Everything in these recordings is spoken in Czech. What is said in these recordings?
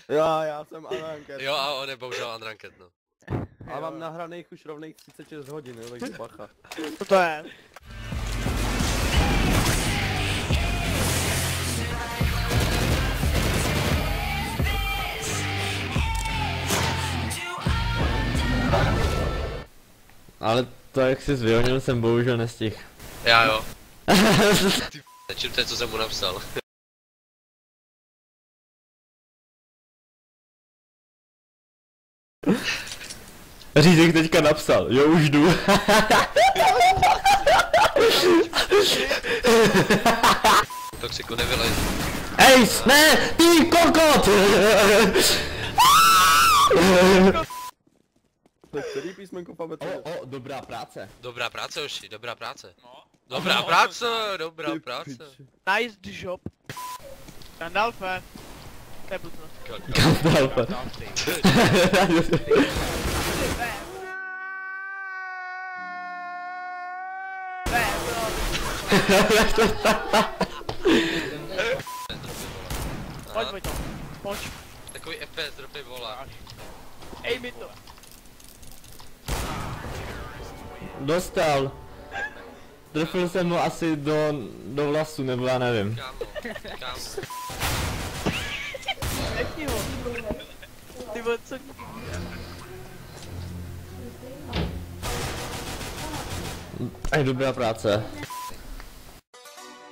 Jo, já jsem unranked. Jo, a on je bohužel unranked, no. A mám nahraných už rovných 36 hodin, jo, takže bacha. Co to je? Ale to, jak jsi vyhonil, jsem bohužel nestihl. Já jo. Ty nečím to, co jsem mu napsal. Řízek teďka napsal, jo už jdu. Toxiku nevylej. Ej, ne, ty kokot! To je který písmenko v abecedě? Dobrá práce. Dobrá práce, Oši, dobrá práce. No. Dobrá práce, dobrá Ty práce. piči. Nice job. Gandalfe. To je blbno. Gandalfe. Pojď, Vojto. Pojď. Takový FPS dropy volá. Ej mi to. Dostal. Trefil jsem ho asi do vlasu, nebo já nevím. Kámo, kámo. Nechni ho. Ty vole, co? Ej, dobrá práce.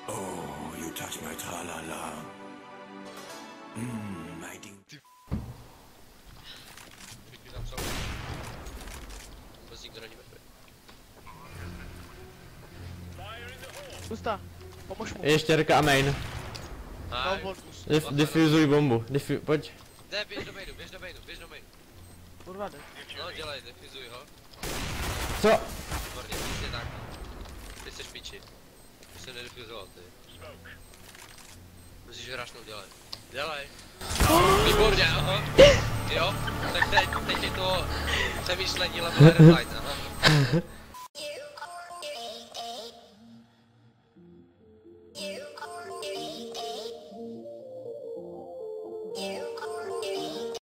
Oh, you touch my tra-la-la. My ding. Tam jsou. Vůbec nikdo není mrtvý. Gusta, pomož mu. Je štěrka a main. No, Aj, on. Diffuzuj bombu. Pojď. ne, běž do mainu, běž do mainu, běž do mainu. Kurva, ne. No, dělej, defuzuj ho. Co? Výborně, přesně tak. Ty jsi špiči. Už jsem nedefuzoval, ty. Musíš hrašnout, dělej. Dělej. Výborně, aha. Jo, tak teď je to přemýšlení level redline, aha.